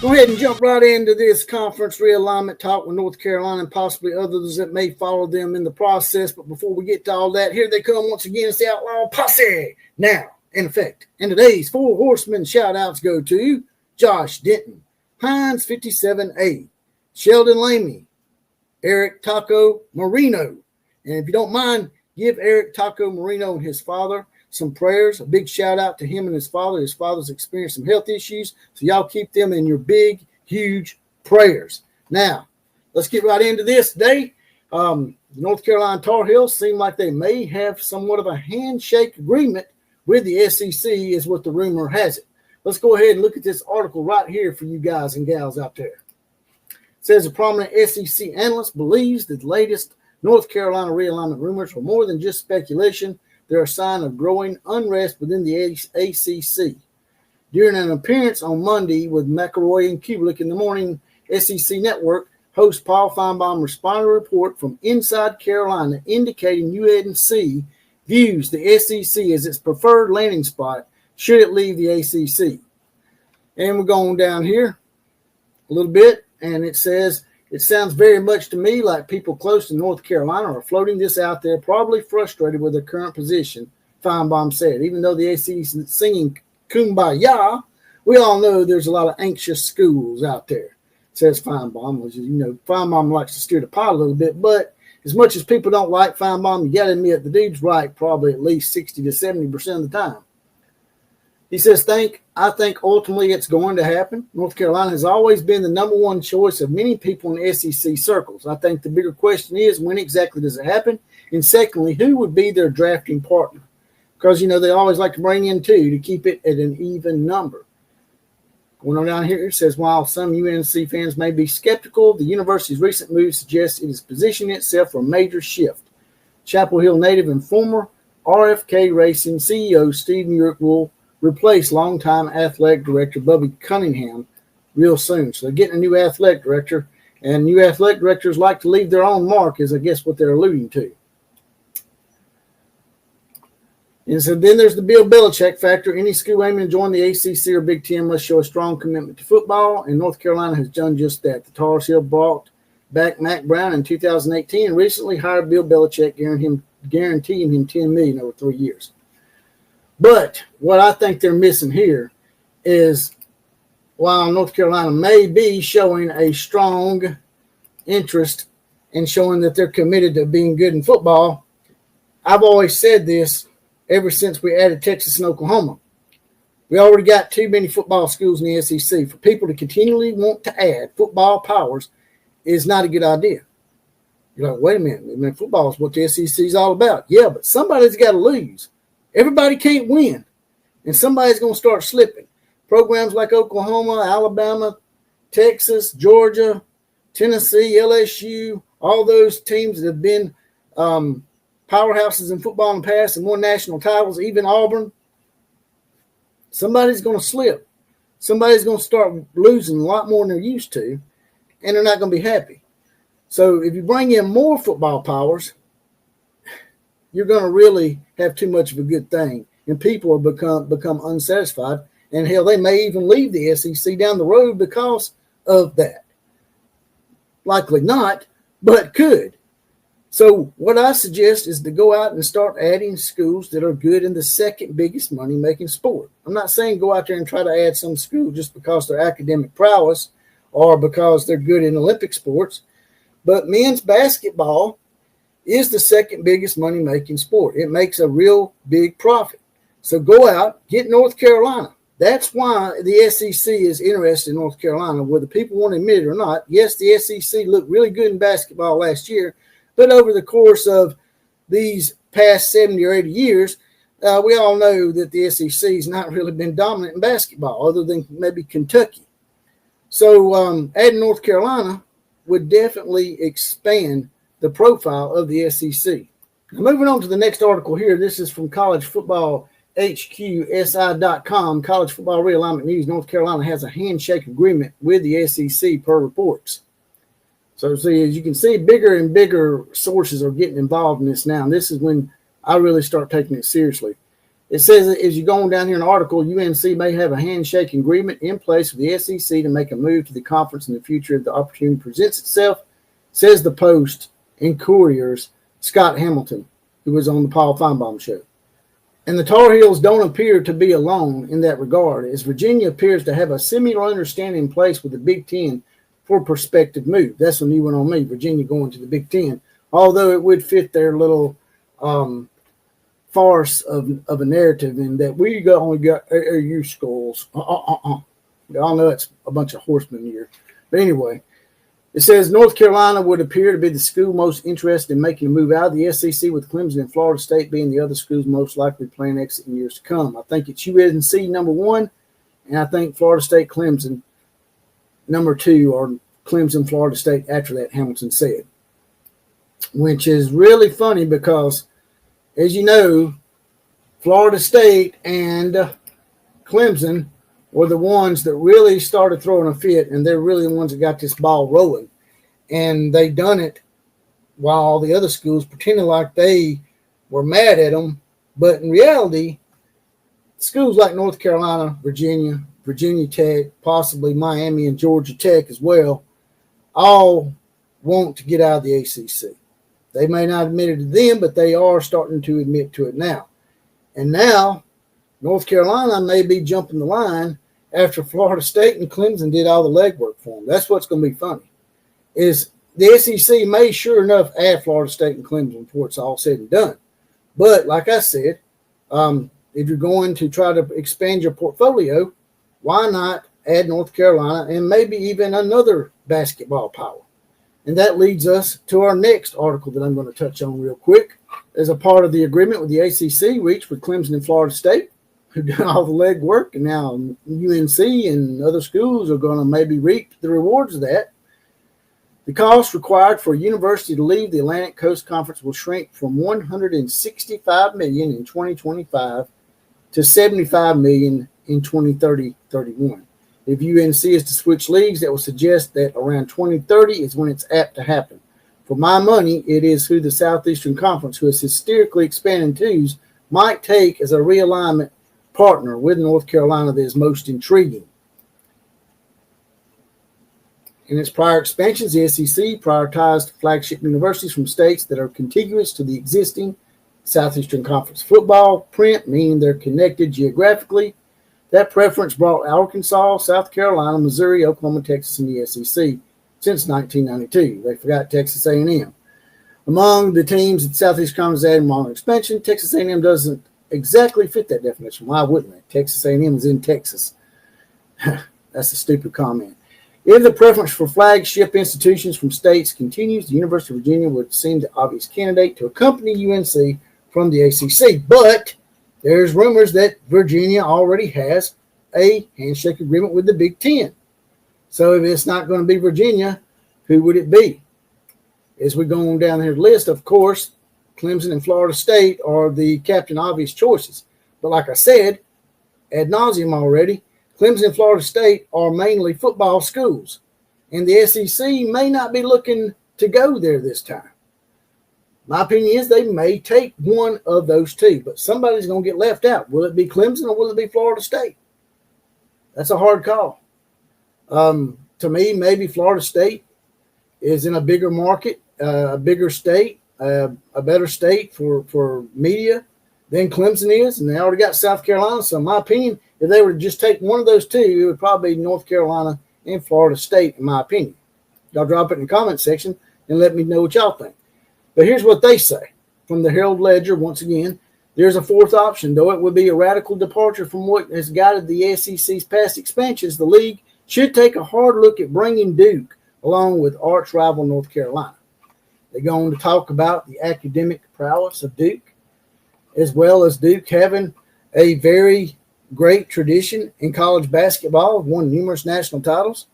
Go ahead and jump right into this conference realignment talk with North Carolina and possibly others that may follow them in the process. But before we get to all that, here they come once again. It's the Outlaw Posse now in effect. And today's four horsemen shout-outs go to Josh Denton, Hines 57A, Sheldon Lamy, Eric Taco Marino. And if you don't mind, give Eric Taco Marino and his father some prayers. A big shout out to him and his father. His father's experienced some health issues, so y'all keep them in your big, huge prayers. Now, let's get right into this today. The North Carolina Tarheels seem like they may have somewhat of a handshake agreement with the SEC, is what the rumor has it. Let's go ahead and look at this article right here for you guys and gals out there. It says a prominent SEC analyst believes that the latest North Carolina realignment rumors are more than just speculation. They're a sign of growing unrest within the ACC. During an appearance on Monday with McElroy and Kubelik in the morning SEC network, host Paul Feinbaum responded to a report from inside Carolina indicating UNC views the SEC as its preferred landing spot should it leave the ACC. And we're going down here a little bit, and it says, it sounds very much to me like people close to North Carolina are floating this out there, probably frustrated with their current position, Feinbaum said. Even though the SEC is singing Kumbaya, we all know there's a lot of anxious schools out there, says Feinbaum, which is, Feinbaum likes to steer the pot a little bit, but as much as people don't like Feinbaum, you got to admit the dude's right probably at least 60 to 70% of the time. He says, I think ultimately it's going to happen. North Carolina has always been the number one choice of many people in SEC circles. I think the bigger question is, when exactly does it happen? And secondly, who would be their drafting partner? Because, they always like to bring in two to keep it at an even number. Going on down here, it says, while some UNC fans may be skeptical, the university's recent move suggests it is positioning itself for a major shift. Chapel Hill native and former RFK Racing CEO Steve Muir will replace longtime athletic director Bubby Cunningham real soon. So they're getting a new athletic director, and new athletic directors like to leave their own mark, is I guess what they're alluding to. And so then there's the Bill Belichick factor. Any school aiming to join the ACC or Big Ten must show a strong commitment to football, and North Carolina has done just that. The Tar Heels brought back Mack Brown in 2018 and recently hired Bill Belichick, guaranteeing him $10 million over 3 years. But what I think they're missing here is, while North Carolina may be showing a strong interest in showing that they're committed to being good in football, I've always said this ever since we added Texas and Oklahoma. We already got too many football schools in the SEC. For people to continually want to add football powers is not a good idea. You're like, wait a minute, football is what the SEC is all about. Yeah, but somebody's got to lose. Everybody can't win, and somebody's going to start slipping. Programs like Oklahoma, Alabama, Texas, Georgia, Tennessee, LSU, all those teams that have been powerhouses in football in the past and won national titles, even Auburn, somebody's going to slip. Somebody's going to start losing a lot more than they're used to, and they're not going to be happy. So if you bring in more football powers, you're going to really have too much of a good thing, and people will become unsatisfied, and hell, they may even leave the SEC down the road because of that. Likely not, but could. So what I suggest is to go out and start adding schools that are good in the second biggest money-making sport. I'm not saying go out there and try to add some school just because they're academic prowess or because they're good in Olympic sports, but men's basketball is the second biggest money-making sport. It makes a real big profit. So go out, get North Carolina. That's why the SEC is interested in North Carolina, whether people want to admit it or not. Yes, the SEC looked really good in basketball last year, but over the course of these past 70 or 80 years, we all know that the SEC has not really been dominant in basketball, other than maybe Kentucky. So adding North Carolina would definitely expand the profile of the SEC. Now, moving on to the next article here. This is from College Football HQSI.com. College Football Realignment News. North Carolina has a handshake agreement with the SEC per reports. So see, as you can see, bigger and bigger sources are getting involved in this now. And this is when I really start taking it seriously. It says that as you're going down here in the article, UNC may have a handshake agreement in place with the SEC to make a move to the conference in the future if the opportunity presents itself, says the Post and Courier's Scott Hamilton, who was on the Paul Feinbaum show. And the Tar Heels don't appear to be alone in that regard, as Virginia appears to have a similar understanding in place with the Big Ten for a prospective move. That's when you went on me, Virginia going to the Big Ten, although it would fit their little farce of a narrative in that we only got AAU schools. Y'all know it's a bunch of horsemen here. But anyway, it says North Carolina would appear to be the school most interested in making a move out of the SEC, with Clemson and Florida State being the other schools most likely planning exit in years to come. I think it's UNC number one, and I think Florida State, Clemson number two, or Clemson, Florida State after that, Hamilton said. Which is really funny because, as you know, Florida State and Clemson were the ones that really started throwing a fit, and they're really the ones that got this ball rolling. And they done it while all the other schools pretended like they were mad at them. But in reality, schools like North Carolina, Virginia, Virginia Tech, possibly Miami and Georgia Tech as well, all want to get out of the ACC. They may not admit it to them, but they are starting to admit to it now. And now North Carolina may be jumping the line after Florida State and Clemson did all the legwork for them. That's what's going to be funny. Is the SEC may sure enough add Florida State and Clemson before it's all said and done. But like I said, if you're going to try to expand your portfolio, why not add North Carolina and maybe even another basketball power? And that leads us to our next article that I'm going to touch on real quick. As a part of the agreement with the ACC reached with Clemson and Florida State, who did all the legwork, and now UNC and other schools are going to maybe reap the rewards of that. The cost required for a university to leave the Atlantic Coast Conference will shrink from $165 million in 2025 to $75 million in 2030-31. If UNC is to switch leagues, that will suggest that around 2030 is when it's apt to happen. For my money, it is who the Southeastern Conference, who is hysterically expanding twos, might take as a realignment partner with North Carolina that is most intriguing. In its prior expansions, the SEC prioritized flagship universities from states that are contiguous to the existing Southeastern Conference football print, meaning they're connected geographically. That preference brought Arkansas, South Carolina, Missouri, Oklahoma, Texas, and the SEC since 1992. They forgot Texas A&M. Among the teams that Southeast Conference added in modern expansion, Texas A&M doesn't exactly fit that definition. Why wouldn't it? Texas A&M is in Texas. That's a stupid comment. If the preference for flagship institutions from states continues, the University of Virginia would seem the obvious candidate to accompany UNC from the ACC. But there's rumors that Virginia already has a handshake agreement with the Big Ten. So if it's not going to be Virginia, who would it be? As we go on down here the list, of course, Clemson and Florida State are the captain obvious choices. But like I said, ad nauseum already, Clemson and Florida State are mainly football schools. And the SEC may not be looking to go there this time. My opinion is they may take one of those two, but somebody's going to get left out. Will it be Clemson or will it be Florida State? That's a hard call. To me, maybe Florida State is in a bigger market, a bigger state, a better state for media than Clemson is, and they already got South Carolina. So in my opinion, if they were to just take one of those two, it would probably be North Carolina and Florida State, in my opinion. Y'all drop it in the comment section and let me know what y'all think. But here's what they say from the Herald Ledger. Once again, there's a fourth option, though it would be a radical departure from what has guided the SEC's past expansions. The league should take a hard look at bringing Duke along with arch rival North Carolina. They go on to talk about the academic prowess of Duke, as well as Duke having a very great tradition in college basketball, won numerous national titles.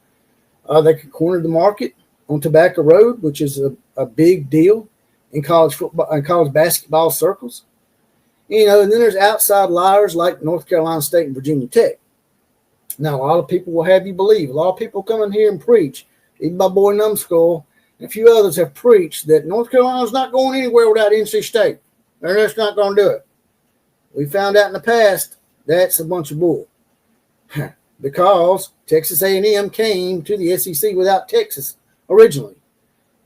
They could corner the market on Tobacco Road, which is a big deal in college football and college basketball circles. You know, and then there's outside liars like North Carolina State and Virginia Tech. Now, a lot of people will have you believe, a lot of people come in here and preach, even my boy Numbskull and a few others have preached that North Carolina's not going anywhere without NC State. They're just not going to do it. We found out in the past that's a bunch of bull. Because Texas A&M came to the SEC without Texas originally.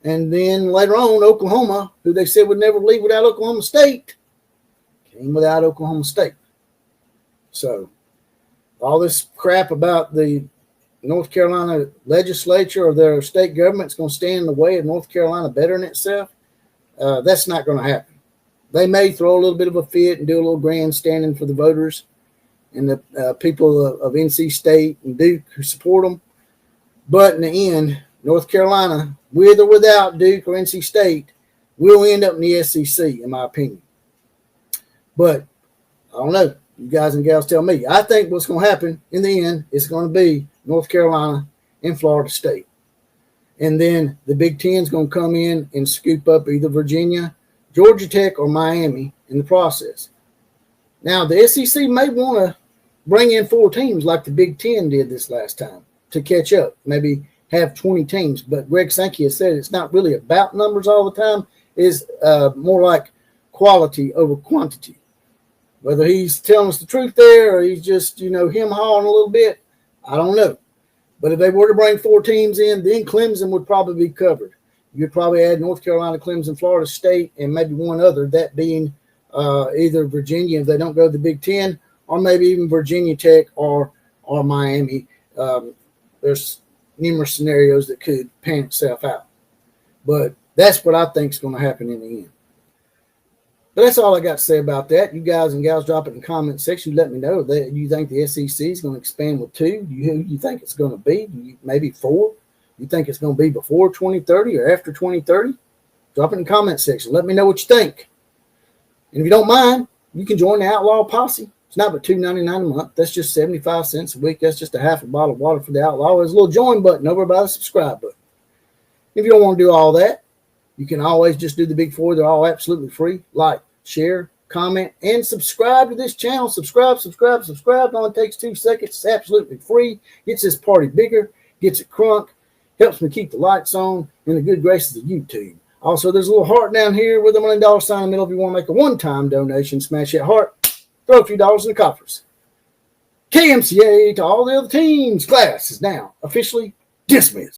And then later on, Oklahoma, who they said would never leave without Oklahoma State, came without Oklahoma State. So all this crap about the North Carolina legislature or their state government is going to stand in the way of North Carolina bettering itself, that's not going to happen. They may throw a little bit of a fit and do a little grandstanding for the voters and the people of NC State and Duke who support them. But in the end, North Carolina, with or without Duke or NC State, will end up in the SEC, in my opinion. But I don't know. You guys and gals tell me. I think what's going to happen in the end is going to be North Carolina and Florida State. And then the Big Ten is going to come in and scoop up either Virginia, Georgia Tech, or Miami in the process. Now, the SEC may want to bring in 4 teams like the Big Ten did this last time to catch up, maybe have 20 teams. But Greg Sankey has said it's not really about numbers all the time. It's more like quality over quantity. Whether he's telling us the truth there or he's just, him-hawing a little bit, I don't know. But if they were to bring 4 teams in, then Clemson would probably be covered. You'd probably add North Carolina, Clemson, Florida State, and maybe one other, that being either Virginia if they don't go to the Big Ten, or maybe even Virginia Tech or Miami. There's numerous scenarios that could pan itself out. But that's what I think is going to happen in the end. But that's all I got to say about that. You guys and gals drop it in the comment section. Let me know that you think the SEC is going to expand with 2. Who you think it's going to be? Maybe 4? You think it's going to be before 2030 or after 2030? Drop it in the comment section. Let me know what you think. And if you don't mind, you can join the Outlaw Posse. It's not but $2.99 a month. That's just 75 cents a week. That's just a half a bottle of water for the Outlaw. There's a little join button over by the subscribe button. If you don't want to do all that, you can always just do the big 4. They're all absolutely free. Like, share, comment, and subscribe to this channel. Subscribe. It only takes 2 seconds. It's absolutely free. Gets this party bigger. Gets it crunk. Helps me keep the lights on in the good graces of YouTube. Also, there's a little heart down here with a $1 million sign in the middle. If you want to make a one-time donation, smash that heart. Throw a few dollars in the coffers. KMCA to all the other teams. Class is now officially dismissed.